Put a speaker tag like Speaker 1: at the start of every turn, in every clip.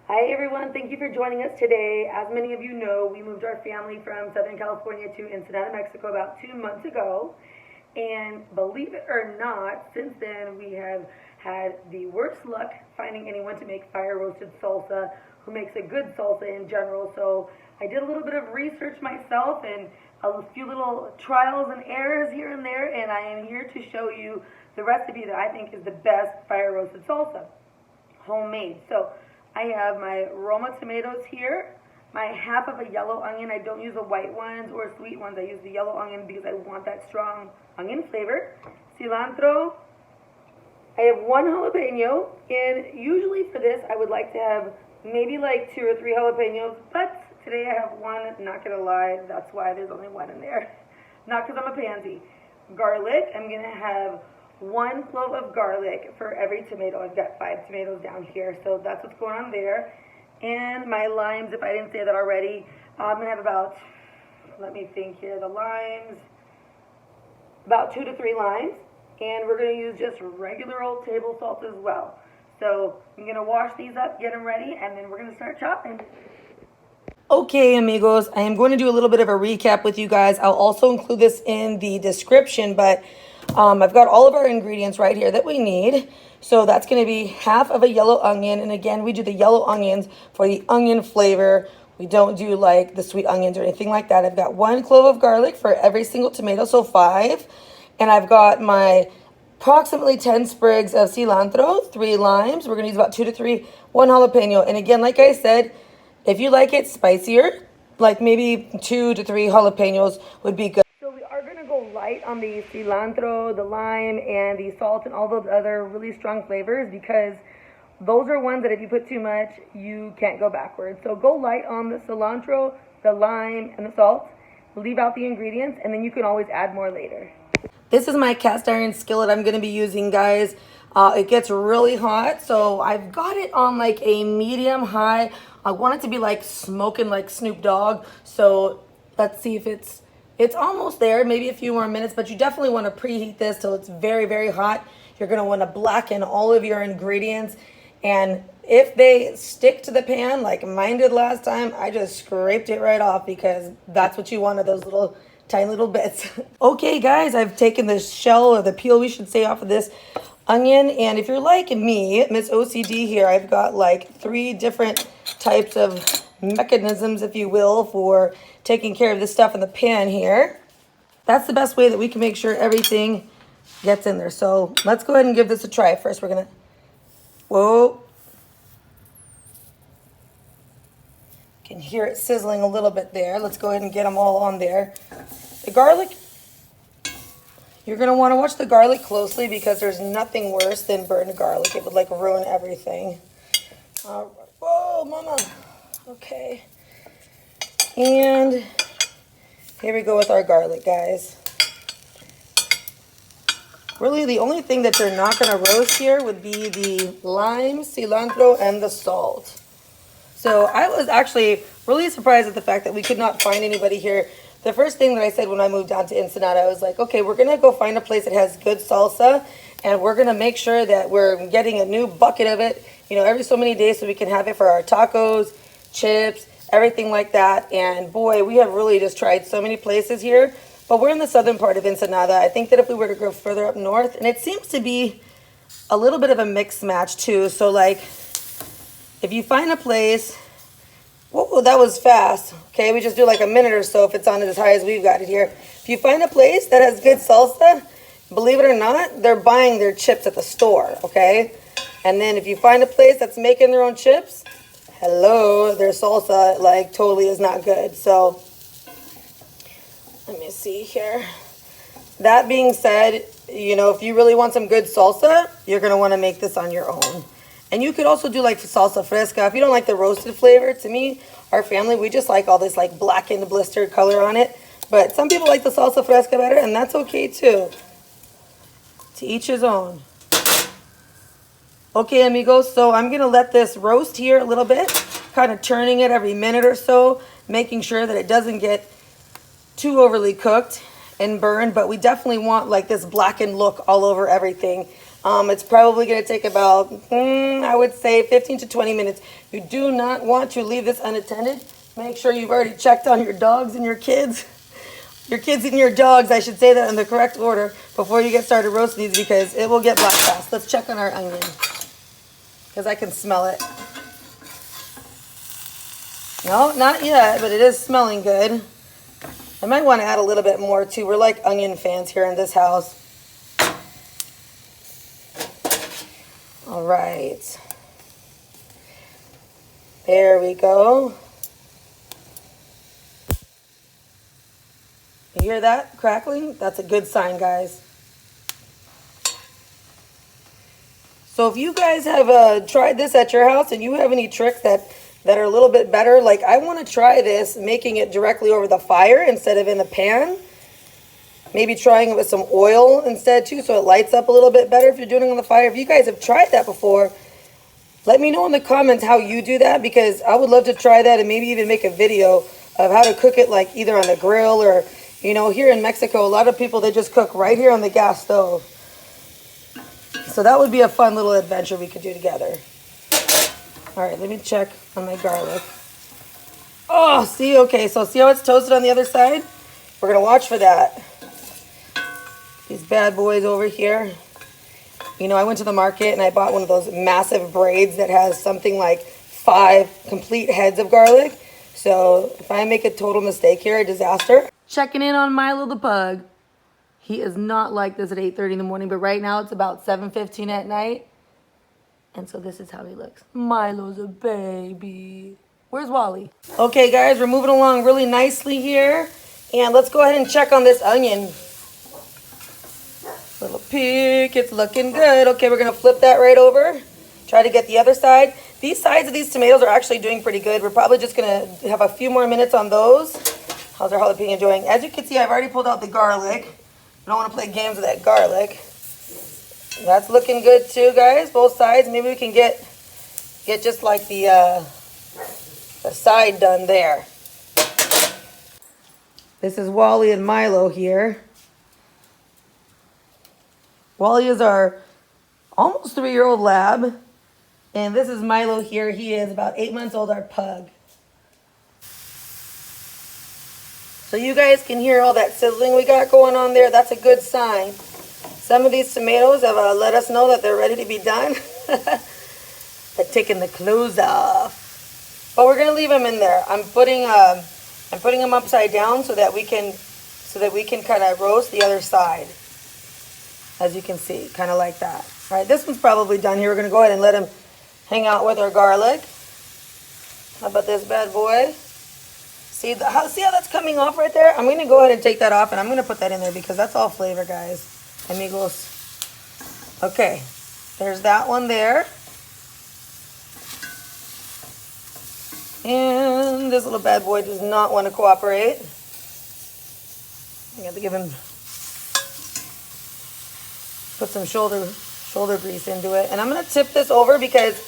Speaker 1: Hi everyone, thank you for joining us today. As many of you know, we moved our family from Southern California to Ensenada, Mexico about 2 months ago. And believe it or not, since then we have had the worst luck finding anyone to make fire roasted salsa who makes a good salsa in general. So I did a little bit of research myself and a few little trials and errors here and there, and I am here to show you the recipe that I think is the best fire roasted salsa, homemade. So I have my Roma tomatoes here, my half of a yellow onion. I don't use the white ones or sweet ones. I use the yellow onion because I want that strong onion flavor. Cilantro. I have 1 jalapeno, and usually for this I would like to have maybe like 2 or 3 jalapenos, but today I have 1, not gonna lie, that's why there's only 1 in there. Not because I'm a pansy. Garlic, I'm gonna have 1 clove of garlic for every tomato. I've got 5 tomatoes down here, so that's what's going on there. And my limes, if I didn't say that already, I'm gonna have about, let me think here, the limes, about 2 to 3 limes. And we're gonna use just regular old table salt as well. So I'm gonna wash these up, get them ready, and then we're gonna start chopping.
Speaker 2: Okay, amigos, I am going to do a little bit of a recap with you guys. I'll also include this in the description, but I've got all of our ingredients right here that we need. So that's going to be half of a yellow onion. And again, we do the yellow onions for the onion flavor. We don't do like the sweet onions or anything like that. I've got 1 clove of garlic for every single tomato, so 5. And I've got my approximately 10 sprigs of cilantro, 3 limes. We're going to use about 2 to 3, 1 jalapeno. And again, like I said, if you like it spicier, like maybe 2 to 3 jalapenos would be good.
Speaker 1: So we are going to go light on the cilantro, the lime, and the salt and all those other really strong flavors because those are ones that if you put too much, you can't go backwards. So go light on the cilantro, the lime, and the salt. Leave out the ingredients, and then you can always add more later.
Speaker 2: This is my cast iron skillet I'm going to be using, guys. It gets really hot, so I've got it on like a medium high. I want it to be like smoking like Snoop Dogg. So let's see if it's almost there, maybe a few more minutes, but you definitely want to preheat this till it's very, very hot. You're going to want to blacken all of your ingredients. And if they stick to the pan like mine did last time, I just scraped it right off because that's what you wanted, those little tiny little bits. Okay, guys, I've taken the shell or the peel, we should say, off of this onion. And if you're like me, Miss OCD here, I've got like 3 different types of mechanisms, if you will, for taking care of this stuff in the pan here. That's the best way that we can make sure everything gets in there. So let's go ahead and give this a try. First, we're gonna, whoa. You can hear it sizzling a little bit there. Let's go ahead and get them all on there. The garlic, you're going to want to watch the garlic closely because there's nothing worse than burned garlic. It would like ruin everything. Whoa, mama. Okay. And here we go with our garlic, guys. Really, the only thing that you're not going to roast here would be the lime, cilantro, and the salt. So I was actually really surprised at the fact that we could not find anybody here. The first thing that I said when I moved down to Ensenada, I was like, okay, we're going to go find a place that has good salsa, and we're going to make sure that we're getting a new bucket of it, you know, every so many days so we can have it for our tacos, chips, everything like that. And boy, we have really just tried so many places here, but we're in the southern part of Ensenada. I think that if we were to go further up north, and it seems to be a little bit of a mixed match too. So like, if you find a place, whoa, that was fast. Okay, we just do like a minute or so if it's on as high as we've got it here. If you find a place that has good salsa, believe it or not, they're buying their chips at the store, okay? And then if you find a place that's making their own chips, hello, their salsa like totally is not good. So let me see here. That being said, you know, if you really want some good salsa, you're going to want to make this on your own. And you could also do like salsa fresca. If you don't like the roasted flavor, to me, our family, we just like all this like blackened blistered color on it. But some people like the salsa fresca better, and that's okay too. To each his own. Okay, amigos, so I'm going to let this roast here a little bit, kind of turning it every minute or so, making sure that it doesn't get too overly cooked and burned, but we definitely want like this blackened look all over everything. It's probably going to take about, I would say 15 to 20 minutes. You do not want to leave this unattended. Make sure you've already checked on your dogs and your kids. Your kids and your dogs, I should say that in the correct order before you get started roasting these because it will get black fast. Let's check on our onion because I can smell it. No, not yet, but it is smelling good. I might want to add a little bit more too. We're like onion fans here in this house. All right. There we go. You hear that crackling? That's a good sign, guys. So if you guys have tried this at your house and you have any tricks that are a little bit better, like I want to try this, making it directly over the fire instead of in the pan. Maybe trying it with some oil instead too, so it lights up a little bit better if you're doing it on the fire. If you guys have tried that before, let me know in the comments how you do that because I would love to try that and maybe even make a video of how to cook it like either on the grill or, you know, here in Mexico, a lot of people, they just cook right here on the gas stove. So that would be a fun little adventure we could do together. All right, let me check on my garlic. Oh, see, okay, so see how it's toasted on the other side? We're gonna watch for that. These bad boys over here. You know, I went to the market and I bought one of those massive braids that has something like 5 complete heads of garlic. So if I make a total mistake here, a disaster. Checking in on Milo the pug. He is not like this at 8:30 in the morning, but right now it's about 7:15 at night. And so this is how he looks. Milo's a baby. Where's Wally? Okay, guys, we're moving along really nicely here. And let's go ahead and check on this onion. Little peek, it's looking good. Okay, we're gonna flip that right over. Try to get the other side. These sides of these tomatoes are actually doing pretty good. We're probably just gonna have a few more minutes on those. How's our jalapeno doing? As you can see, I've already pulled out the garlic. I don't wanna play games with that garlic. That's looking good too, guys, both sides. Maybe we can get just like the side done there. This is Wally and Milo here. Wally is our almost 3-year-old lab. And this is Milo here. He is about 8 months old, our pug. So you guys can hear all that sizzling we got going on there. That's a good sign. Some of these tomatoes have let us know that they're ready to be done. They're taking the cloves off. But we're gonna leave them in there. I'm putting them upside down so that we can kind of roast the other side. As you can see, kind of like that. All right, this one's probably done here. We're gonna go ahead and let him hang out with our garlic. How about this bad boy? See how that's coming off right there? I'm gonna go ahead and take that off and I'm gonna put that in there because that's all flavor, guys. Amigos. Okay, there's that one there. And this little bad boy does not want to cooperate. I got to give him, put some shoulder grease into it. And I'm going to tip this over because,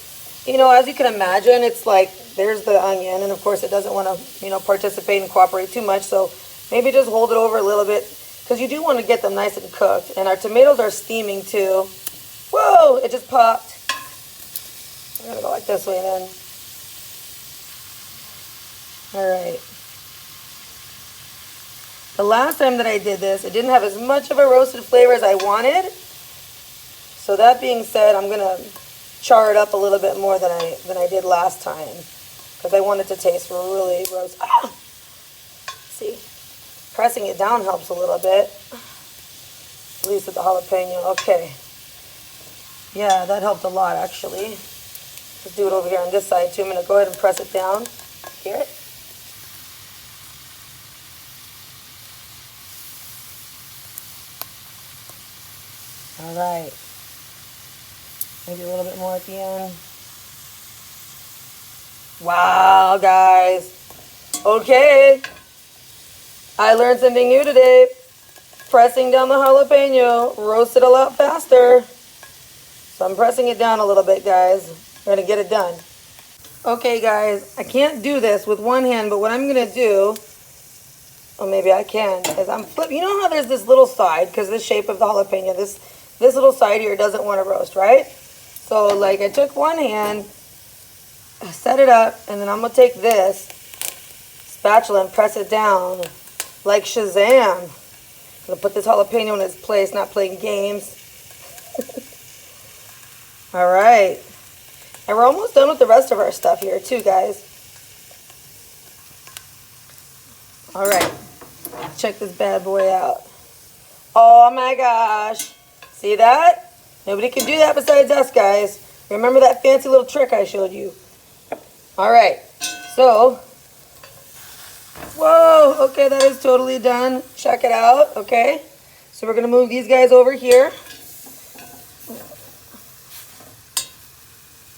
Speaker 2: you know, as you can imagine, it's like, there's the onion. And of course it doesn't want to, you know, participate and cooperate too much. So maybe just hold it over a little bit because you do want to get them nice and cooked. And our tomatoes are steaming too. Whoa, it just popped. I'm going to go like this way then. All right. The last time that I did this, it didn't have as much of a roasted flavor as I wanted. So that being said, I'm going to char it up a little bit more than I did last time because I want it to taste really roast. Ah! See, pressing it down helps a little bit. At least with the jalapeno. Okay. Yeah, that helped a lot actually. Let's do it over here on this side too. I'm going to go ahead and press it down. Hear it? All right. Maybe a little bit more at the end. Wow, guys. Okay. I learned something new today. Pressing down the jalapeno roasts it a lot faster. So I'm pressing it down a little bit, guys. We're going to get it done. Okay, guys. I can't do this with one hand, but what I'm going to do, or maybe I can, is I'm flipping. You know how there's this little side, because the shape of the jalapeno, this this little side here doesn't want to roast, right? So like I took one hand, set it up, and then I'm going to take this spatula and press it down like Shazam. I'm going to put this jalapeno in its place, not playing games. All right. And we're almost done with the rest of our stuff here too, guys. All right. Check this bad boy out. Oh my gosh. See that? Nobody can do that besides us, guys. Remember that fancy little trick I showed you? All right. So, whoa. Okay, that is totally done. Check it out. Okay. So we're going to move these guys over here.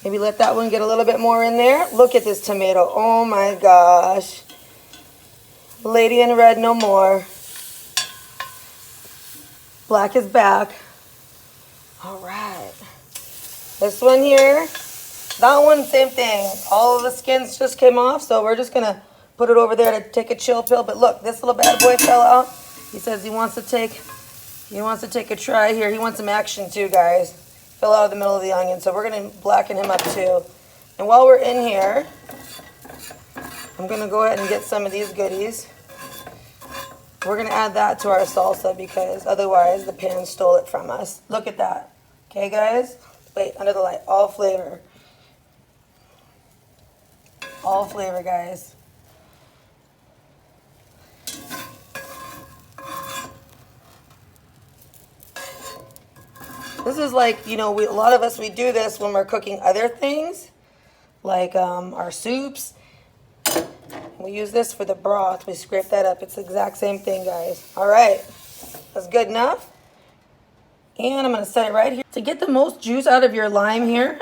Speaker 2: Maybe let that one get a little bit more in there. Look at this tomato. Oh my gosh. Lady in red no more. Black is back. All right. This one here, that one, same thing. All of the skins just came off, so we're just gonna put it over there to take a chill pill. But look, this little bad boy fell out. He says he wants to take a try here. He wants some action too, guys. Fell out of the middle of the onion, so we're gonna blacken him up too. And while we're in here, I'm gonna go ahead and get some of these goodies. We're gonna add that to our salsa because otherwise the pan stole it from us. Look at that. Okay, guys? Wait, under the light. All flavor. All flavor, guys. This is like, you know, a lot of us, we do this when we're cooking other things, like our soups. We use this for the broth. We scrape that up. It's the exact same thing, guys. All right. That's good enough. And I'm going to set it right here. To get the most juice out of your lime here,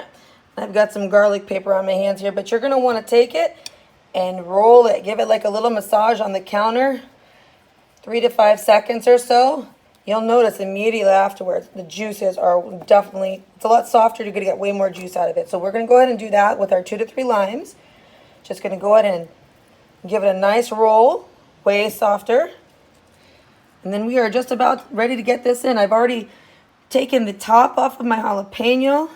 Speaker 2: I've got some garlic paper on my hands here, but you're going to want to take it and roll it. Give it like a little massage on the counter, 3 to 5 seconds or so. You'll notice immediately afterwards the juices are definitely, it's a lot softer. You're going to get way more juice out of it. So we're going to go ahead and do that with our 2 to 3 limes. Just going to go ahead and give it a nice roll, way softer. And then we are just about ready to get this in. I've already taken the top off of my jalapeno,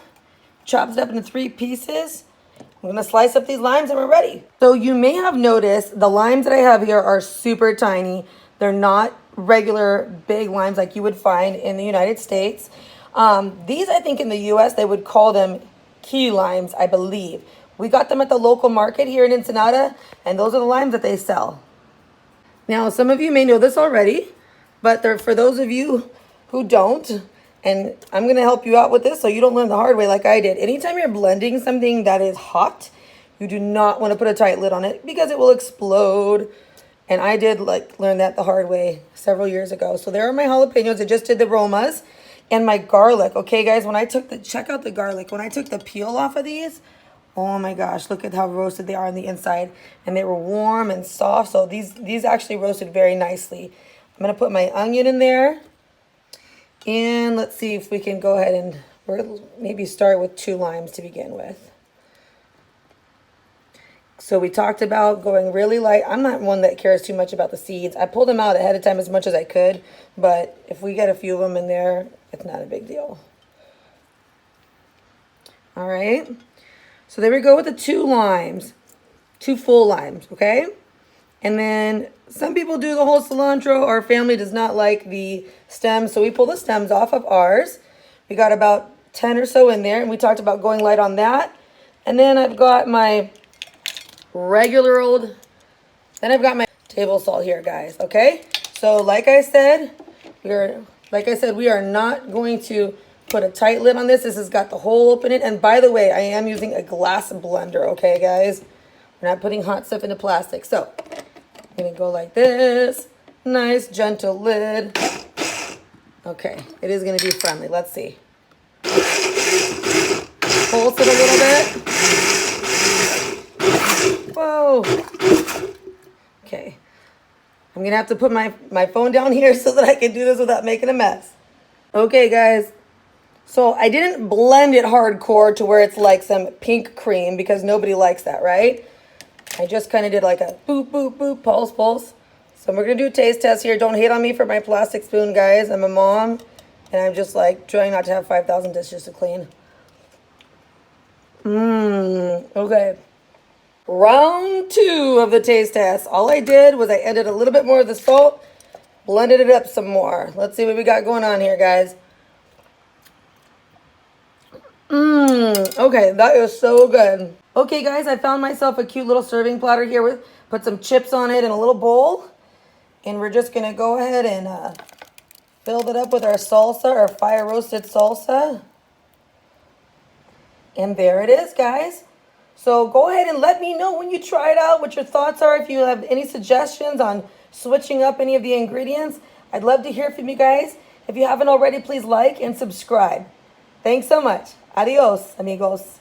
Speaker 2: chopped it up into 3 pieces. I'm going to slice up these limes and we're ready. So you may have noticed the limes that I have here are super tiny. They're not regular big limes like you would find in the United States. These, I think in the US, they would call them key limes, I believe. We got them at the local market here in Ensenada, and those are the limes that they sell. Now, some of you may know this already, but for those of you who don't, and I'm going to help you out with this so you don't learn the hard way like I did. Anytime you're blending something that is hot, you do not want to put a tight lid on it because it will explode. And I did learn that the hard way several years ago. So there are my jalapenos. I just did the Romas and my garlic. Okay, guys, check out the garlic. When I took the peel off of these, oh my gosh, look at how roasted they are on the inside. And they were warm and soft. So these actually roasted very nicely. I'm going to put my onion in there. And let's see if we can go ahead and maybe start with 2 limes to begin with. So we talked about going really light. I'm not one that cares too much about the seeds. I pulled them out ahead of time as much as I could. But if we get a few of them in there, it's not a big deal. All right. So there we go with the 2 limes. 2 full limes, okay? And then some people do the whole cilantro. Our family does not like the stems, so we pull the stems off of ours. We got about 10 or so in there, and we talked about going light on that. And then I've got my then I've got my table salt here, guys, okay? So like I said, we are not going to put a tight lid on this. This has got the hole open it. And by the way, I am using a glass blender, okay, guys? We're not putting hot stuff into plastic. So I'm going to go like this. Nice, gentle lid. Okay, it is going to be friendly. Let's see. Pulse it a little bit. Whoa. Okay. I'm going to have to put my phone down here so that I can do this without making a mess. Okay, guys. So I didn't blend it hardcore to where it's like some pink cream because nobody likes that, right? I just kind of did like a boop, boop, boop, pulse, pulse. So we're going to do a taste test here. Don't hate on me for my plastic spoon, guys. I'm a mom, And I'm just like trying not to have 5,000 dishes to clean. Okay. Round 2 of the taste test. All I did was I added a little bit more of the salt, blended it up some more. Let's see what we got going on here, guys. Okay, that is so good. Okay, guys, I found myself a cute little serving platter here with put some chips on it in a little bowl. And we're just going to go ahead and fill that up with our salsa, our fire roasted salsa. And there it is, guys. So go ahead and let me know when you try it out what your thoughts are. If you have any suggestions on switching up any of the ingredients, I'd love to hear from you guys. If you haven't already, please like and subscribe. Thanks so much. Adios, amigos.